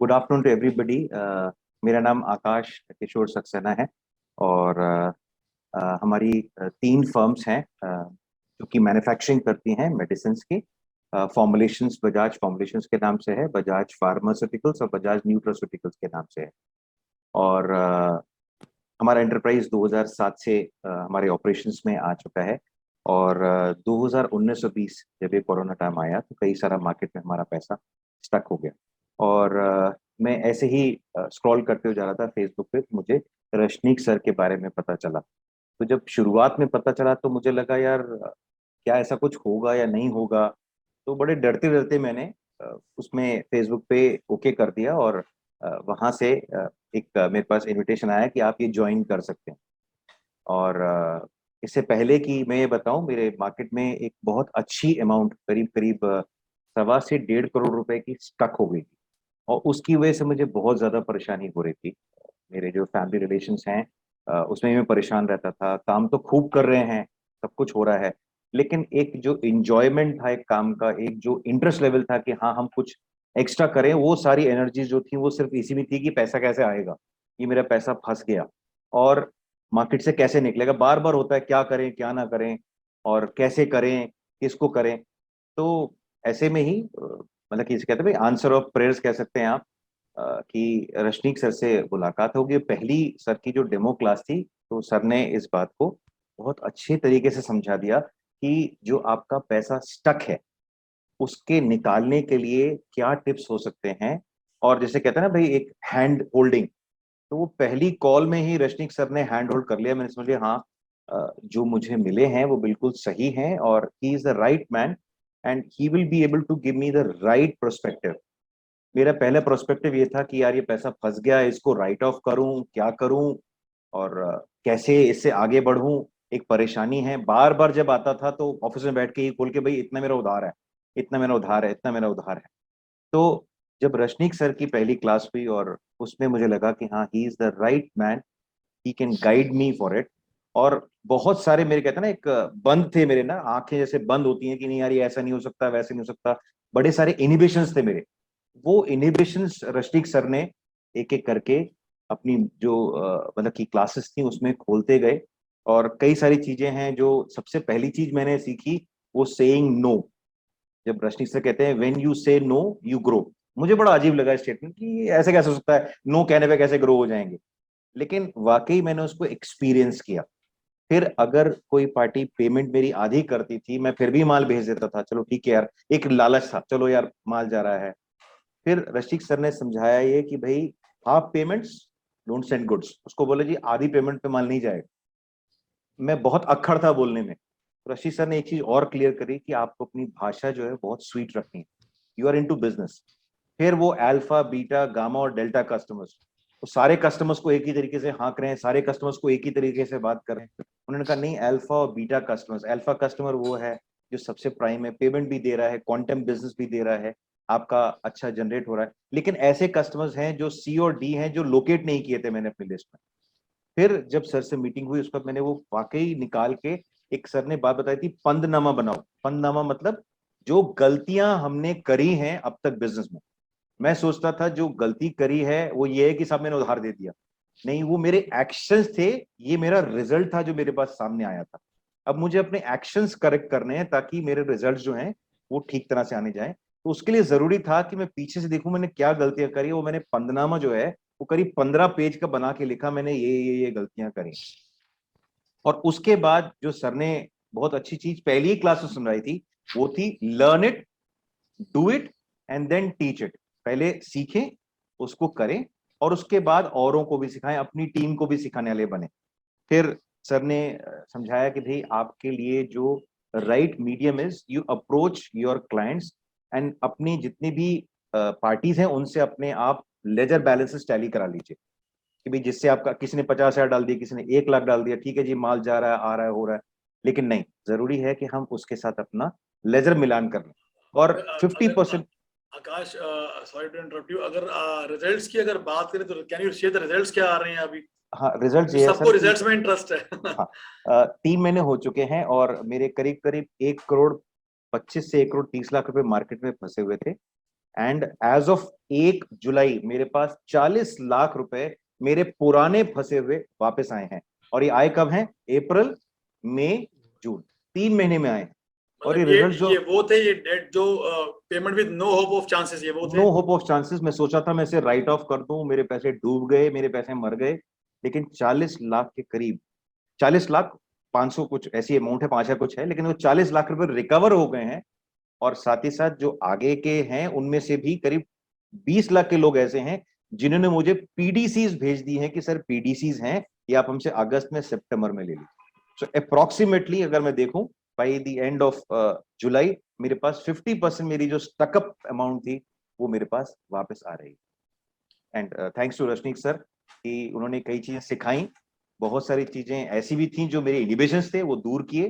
Good afternoon to everybody. मेरा नाम आकाश किशोर सक्सेना है और हमारी तीन फर्म्स हैं जो कि मैन्युफैक्चरिंग करती हैं मेडिसिन की। फॉर्मुलेशंस बजाज फॉर्मुलेशंस के नाम से है, बजाज फार्मास्यूटिकल्स और बजाज न्यूट्रास्यूटिकल्स के नाम से है। और हमारा एंटरप्राइज 2007 से हमारे ऑपरेशंस में आ चुका है। और 2019-20 जब ये कोरोना टाइम आया तो कई सारा मार्केट में हमारा पैसा स्टक हो गया। और मैं ऐसे ही स्क्रॉल करते हुए जा रहा था फेसबुक पे, तो मुझे रशनीक सर के बारे में पता चला। तो जब शुरुआत में पता चला तो मुझे लगा यार क्या ऐसा कुछ होगा या नहीं होगा। तो बड़े डरते डरते मैंने उसमें फेसबुक पे ओके कर दिया। और वहां से एक मेरे पास इनविटेशन आया कि आप ये ज्वाइन कर सकते हैं। और इससे पहले कि मैं ये बताऊं, मेरे मार्केट में एक बहुत अच्छी अमाउंट करीब करीब 1.25 से 1.5 करोड़ रुपए की स्टक हो गई थी। और उसकी वजह से मुझे बहुत ज्यादा परेशानी हो रही थी। मेरे जो फैमिली रिलेशंस हैं उसमें मैं परेशान रहता था। काम तो खूब कर रहे हैं, सब कुछ हो रहा है, लेकिन एक जो इंजॉयमेंट था एक काम का, एक जो इंटरेस्ट लेवल था कि हाँ हम कुछ एक्स्ट्रा करें, वो सारी एनर्जी जो थी वो सिर्फ इसी में थी कि पैसा कैसे आएगा, ये मेरा पैसा फंस गया और मार्केट से कैसे निकलेगा। बार बार होता है क्या करें क्या ना करें और कैसे करें, किसको करें। तो ऐसे में ही मतलब कि इसे कहते हैं आंसर ऑफ प्रेयर्स कह सकते हैं आप। कि रशनीक सर से मुलाकात होगी। पहली सर की जो डेमो क्लास थी, तो सर ने इस बात को बहुत अच्छे तरीके से समझा दिया कि जो आपका पैसा स्टक है उसके निकालने के लिए क्या टिप्स हो सकते हैं। और जैसे कहते हैं ना भाई, एक हैंड होल्डिंग, तो वो पहली कॉल में ही रशनीक सर ने हैंड होल्ड कर लिया। मैंने समझ लिया हाँ जो मुझे मिले हैं वो बिल्कुल सही हैं और he is the right man and he will be able to give me the right prospective. मेरा पहला प्रोस्पेक्टिव ये था कि यार ये पैसा फंस गया है, इसको राइट ऑफ करूं क्या करूं और कैसे इससे आगे बढ़ूं। एक परेशानी है, बार बार जब आता था तो ऑफिस में बैठ के ही खोल के, भाई इतना मेरा उधार है, इतना मेरा उधार है, इतना मेरा उधार है। तो जब रशनीक सर की पहली क्लास हुई और उसमें मुझे लगा कि हाँ ही is the right man, he can guide me for it. और बहुत सारे मेरे कहते हैं ना, एक बंद थे मेरे ना, आंखें जैसे बंद होती हैं कि नहीं यार ये ऐसा नहीं हो सकता, वैसे नहीं हो सकता। बड़े सारे इनिबिशंस थे मेरे। वो इनहिबिशंस रश्मिक सर ने एक एक करके अपनी जो मतलब की क्लासेस थी उसमें खोलते गए। और कई सारी चीजें हैं। जो सबसे पहली चीज मैंने सीखी वो सेइंग नो। जब रश्मिक सर कहते हैं व्हेन यू से नो यू ग्रो, मुझे बड़ा अजीब लगा स्टेटमेंट कि ऐसे कैसे हो सकता है, नो कहने पे कैसे ग्रो हो जाएंगे। लेकिन वाकई मैंने उसको एक्सपीरियंस किया। फिर अगर कोई पार्टी पेमेंट मेरी आधी करती थी, मैं फिर भी माल भेज देता था, चलो ठीक है यार, एक लालच था, चलो यार माल जा रहा है। फिर रशीक सर ने समझाया ये कि भाई half payments don't send goods, उसको बोले जी आधी पेमेंट पे माल नहीं जाएगा। मैं बहुत अक्खड़ था बोलने में। रशीक सर ने एक चीज और क्लियर करी कि आपको अपनी भाषा जो है बहुत स्वीट रखनी है, यू आर इनटू बिजनेस। फिर वो अल्फा बीटा गामा और डेल्टा कस्टमर्स, तो सारे कस्टमर्स को एक ही तरीके से हाँक रहे हैं, सारे कस्टमर्स को एक ही तरीके से बात कर रहे हैं। उन्होंने कहा नहीं, अल्फा और बीटा कस्टमर्स, अल्फा कस्टमर वो है जो सबसे प्राइम है, पेमेंट भी दे रहा है, क्वांटम बिजनेस भी दे रहा है, आपका अच्छा जनरेट हो रहा है। लेकिन ऐसे कस्टमर्स हैं जो सी और डी हैं जो लोकेट नहीं किए थे मैंने अपनी लिस्ट में। फिर जब सर से मीटिंग हुई उसके बाद मैंने वो वाकई निकाल के, एक सर ने बात बताई थी, पंदनामा बनाओ। पंदनामा मतलब जो गलतियां हमने करी हैं अब तक बिजनेस में। मैं सोचता था जो गलती करी है वो ये है कि साहब मैंने उधार दे दिया, नहीं वो मेरे एक्शंस थे, ये मेरा रिजल्ट था जो मेरे पास सामने आया था। अब मुझे अपने एक्शंस करेक्ट करने हैं ताकि मेरे रिजल्ट जो हैं वो ठीक तरह से आने जाएं। तो उसके लिए जरूरी था कि मैं पीछे से देखूं मैंने क्या गलतियां करी। वो मैंने पंदनामा जो है वो करीब 15 पेज का बना के लिखा, मैंने ये गलतियां करी। और उसके बाद जो सर ने बहुत अच्छी चीज पहली ही क्लास में सुनाई थी वो थी learn it, do it and then teach it. पहले सीखें, उसको करें, और उसके बाद औरों को भी सिखाएं, अपनी टीम को भी सिखाने वाले बने। फिर सर ने समझाया कि भाई आपके लिए जो right medium is you approach your clients and अपनी जितनी भी पार्टीज हैं उनसे अपने आप लेजर बैलेंसेस टैली करा लीजिए। कि भाई जिससे आपका किसी ने 50,000 डाल दिया, किसी ने 1 लाख डाल दिया, ठीक है जी माल जा रहा है, आ रहा है, हो रहा है, लेकिन नहीं, जरूरी है कि हम उसके साथ अपना लेजर मिलान कर लें। और अगर 50%। आकाश, सॉरी टू इंटरप्ट यू, अगर रिजल्ट्स की अगर बात करें तो can you share the results क्या आ रहे हैं अभी? हाँ, रिजल्ट क्योंकि ये है सबको सर कि रिजल्ट्स में इंटरेस्ट है। हाँ 3 महीने हो चुके हैं और मेरे करीब करीब 1 करोड़ 25 से 1 करोड़ 30 लाख रुपए मार्केट में फंसे हुए थे। एंड एज ऑफ 1 जुलाई मेरे पास 40 लाख रुपए मेरे पुराने फंसे हुए वापस आए हैं। और ये आए कब हैं? अप्रैल, मई, जून, 3 महीने में आए। और ये मतलब रिजल्ट जो ये वो थे, ये डेट जो payment with no hope of chances, ये वो थे। No hope of chances. मैं सोचा था मैं इसे राइट ऑफ कर दूं, मेरे पैसे डूब गए, मेरे पैसे मर गए, लेकिन 40 लाख के करीब, 40 लाख 500 कुछ ऐसी अमाउंट है, 5 कुछ है, लेकिन वो 40 लाख रुपए रिकवर हो गए हैं। और साथ ही साथ जो आगे के हैं उनमें से भी करीब 20 लाख के लोग ऐसे हैं जिन्होंने मुझे पीडीसीज भेज दी हैं कि सर पीडीसीज हैं, ये आप हमसे अगस्त में सितंबर में ले लीजिए। सो अप्रोक्सीमेटली अगर मैं देखूं by the end of July मेरे पास 50% मेरी जो स्टकअप अमाउंट थी वो मेरे पास वापस आ रही है। एंड थैंक्स टू रश्निक सर कि उन्होंने कई चीजें सिखाई। बहुत सारी चीजें ऐसी भी थी जो मेरे इनिबिशंस थे वो दूर किए।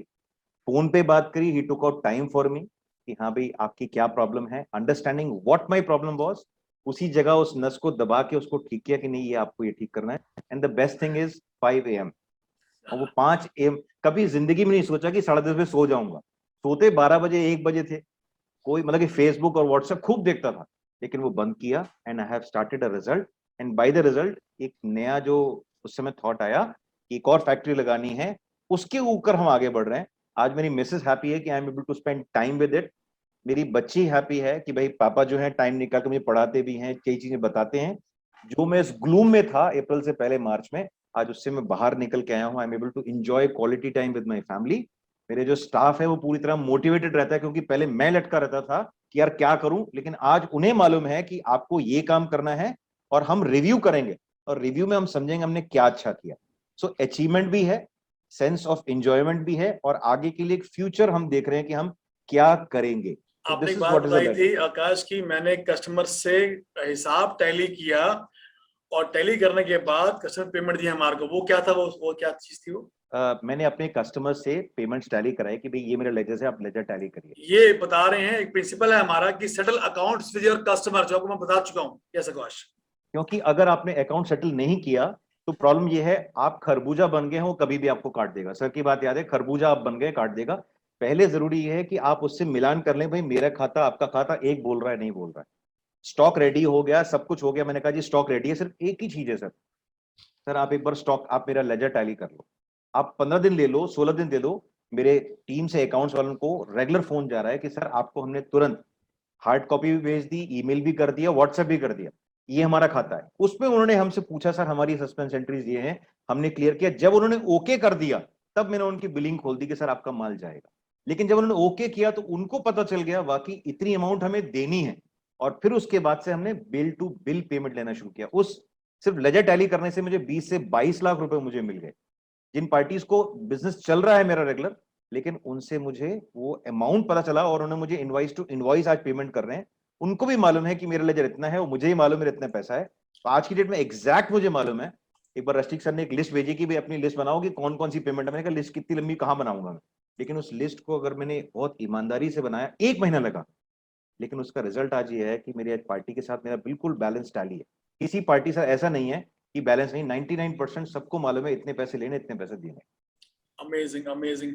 फोन पे बात करी, he took out time for me कि हाँ भाई आपकी क्या प्रॉब्लम है, understanding what my problem was, उसी जगह उस नस को दबा के उसको ठीक किया कि नहीं ये आपको ये ठीक करना है। And the best thing is 5 AM। और वो 5 AM कभी जिंदगी में नहीं सोचा कि 10:30 बजे सो जाऊंगा। सोते 12 बजे 1 बजे थे। कोई मतलब कि फेसबुक और व्हाट्सएप खूब देखता था, लेकिन वो बंद किया। And I have started a result, and by the result एक नया जो उस समय थॉट आया कि एक और फैक्ट्री लगानी है, उसके ऊपर हम आगे बढ़ रहे हैं। आज मेरी मिसेस हैप्पी है कि I am able to spend time with it. मेरी बच्ची हैप्पी है कि भाई पापा जो है टाइम निकाल के मुझे पढ़ाते भी हैं, कई चीजें बताते हैं। जो मैं इस ग्लूम में था अप्रैल से पहले मार्च में, आज उससे मैं बाहर निकल के आया हूँ। I am able to enjoy quality time with my family. मेरे जो स्टाफ है वो पूरी तरह मोटिवेटेड रहता है, क्योंकि पहले मैं लटका रहता था कि यार क्या करूं, लेकिन आज उन्हें मालूम है कि आपको ये काम करना है और हम रिव्यू करेंगे, और रिव्यू में हम समझेंगे हमने क्या अच्छा किया। सो अचीवमेंट भी है, सेंस ऑफ एंजॉयमेंट भी है, और आगे के लिए एक फ्यूचर हम देख रहे हैं कि हम क्या करेंगे। आपने एक बात बताई थी आकाश की, मैंने कस्टमर से हिसाब टैली किया और टैली करने के बाद कस्टमर पेमेंट दिया हमारे को, वो क्या था? वो क्या चीज थी वो? मैंने अपने कस्टमर से पेमेंट्स टैली कराए कि भाई ये मेरा लेजर है, आप लेजर टैली करिए। ये बता रहे हैं, एक प्रिंसिपल है हमारा कि settle accounts with your customer, जो आपको मैं बता चुका हूँ। यस आकाश। क्योंकि अगर आपने अकाउंट सेटल नहीं किया तो प्रॉब्लम ये है, आप खरबूजा बन गए हो, कभी भी आपको काट देगा। सर की बात याद है, खरबूजा आप बन गए, काट देगा। पहले जरूरी ये है कि आप उससे मिलान कर लें, भाई मेरा खाता आपका खाता एक बोल रहा है नहीं बोल रहा है। स्टॉक रेडी हो गया, सब कुछ हो गया, मैंने कहा जी स्टॉक रेडी है, सिर्फ एक ही चीज है सर। सर आप एक बार स्टॉक, आप मेरा लेजर टैली कर लो। आप 15 दिन ले लो, 16 दिन दे दो। मेरे टीम से अकाउंट्स वालों को रेगुलर फोन जा रहा है कि सर आपको हमने तुरंत हार्ड कॉपी भी भेज दी, ईमेल भी कर दिया, व्हाट्सएप भी कर दिया, ये हमारा खाता है। उसमें उन्होंने हमसे पूछा सर हमारी सस्पेंस एंट्रीज ये हैं, हमने क्लियर किया। जब उन्होंने ओके कर दिया तब मैंने उनकी बिलिंग खोल दी कि सर आपका माल जाएगा। लेकिन जब उन्होंने ओके किया तो उनको पता चल गया वाकई इतनी अमाउंट हमें देनी है, और फिर उसके बाद से हमने बिल टू बिल पेमेंट लेना शुरू किया। उस सिर्फ लेजर टैली करने से मुझे 20 से 22 लाख रुपए मुझे मिल गए। जिन पार्टीज को बिजनेस चल रहा है मेरा रेगुलर, लेकिन उनसे मुझे वो अमाउंट पता चला और उन्होंने मुझे इनवाइस टू इनवाइस आज पेमेंट कर रहे हैं। उनको भी मालूम है कि मेरा लेजर इतना है, वो मुझे ही मालूम है इतना पैसा है। तो आज की डेट में एग्जैक्ट मुझे मालूम है। एक बार रस्टिक सर ने एक लिस्ट भेजी कि भाई अपनी लिस्ट बनाओ कि कौन कौन सी पेमेंट है। मैंने कहा लिस्ट कितनी लंबी कहां बनाऊंगा मैं, लेकिन उस लिस्ट को अगर मैंने बहुत ईमानदारी से बनाया, 1 महीना लगा, लेकिन उसका रिजल्ट आज ये है कि मेरी आज पार्टी के साथ मेरा बिल्कुल बैलेंस टैली है। किसी पार्टी से ऐसा नहीं है कि बैलेंस नहीं, 99% सबको मालूम है इतने पैसे लेने इतने पैसे देने। अमेजिंग अमेजिंग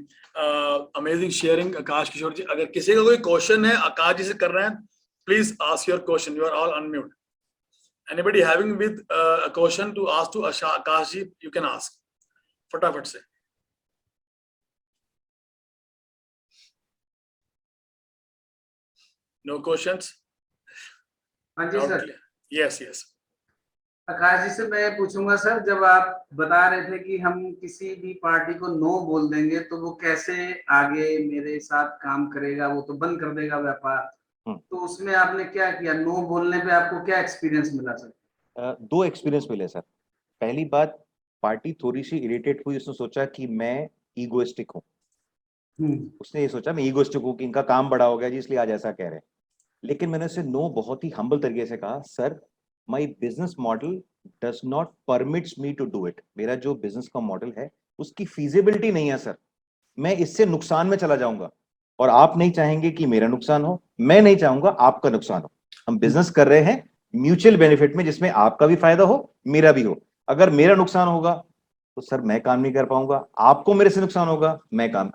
अमेजिंग शेयरिंग आकाश किशोर जी। अगर किसी का कोई क्वेश्चन है आकाश जी से कर रहे हैं, please ask your question, you are all unmute. Anybody having with a question to ask to Akash ji, you can ask फटाफट से। No questions? हाँ जी sir. Yes yes. Akash ji से मैं पूछूंगा सर, जब आप बता रहे थे कि हम किसी भी पार्टी को नो बोल देंगे तो वो कैसे आगे मेरे साथ काम करेगा, वो तो बंद कर देगा व्यापार, तो उसमें आपने क्या किया? नो बोलने पे आपको क्या एक्सपीरियंस मिला सर? 2 एक्सपीरियंस मिले सर। पहली बात, पार्टी थोड़ी सी इरिटेट हुई, उसने सोचा कि मैं ईगोइस्टिक हूँ। उसने ये सोचा मैं ईगोइस्टिक हूँ कि इनका काम बड़ा हो गया जी इसलिए आज ऐसा कह रहे हैं। लेकिन मैंने उसे नो बहुत ही हम्बल तरीके से कहा, sir my business model does not permits me to do it. मेरा जो बिजनेस का मॉडल है उसकी फीजिबिलिटी नहीं है सर। मैं इससे नुकसान में चला जाऊंगा, और आप नहीं चाहेंगे कि मेरा नुकसान हो, मैं नहीं चाहूंगा आपका नुकसान हो। हम बिजनेस कर रहे हैं म्यूचुअल बेनिफिट में, जिसमें आपका भी फायदा हो मेरा भी हो। अगर मेरा नुकसान होगा तो सर मैं काम नहीं कर पाऊंगा, आपको मेरे से नुकसान होगा,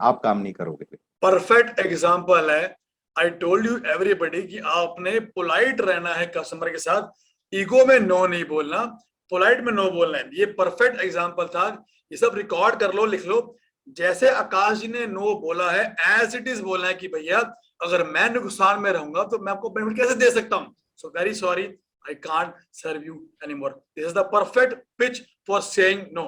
आप काम नहीं करोगे। परफेक्ट एग्जांपल है आई टोल्ड यू एवरीबडी कि आपने पोलाइट रहना है कस्टमर के साथ, ईगो में नो नहीं बोलना, पोलाइट में नो बोलना है। ये परफेक्ट एग्जांपल था, ये सब रिकॉर्ड कर लो, लिख लो। जैसे आकाश जी ने नो बोला है, एज इट इज बोलना है कि भैया अगर मैं नुकसान में रहूंगा तो मैं आपको बेनिफिट कैसे दे सकता हूँ। So very sorry, I can't serve you anymore. This is the perfect pitch for saying no.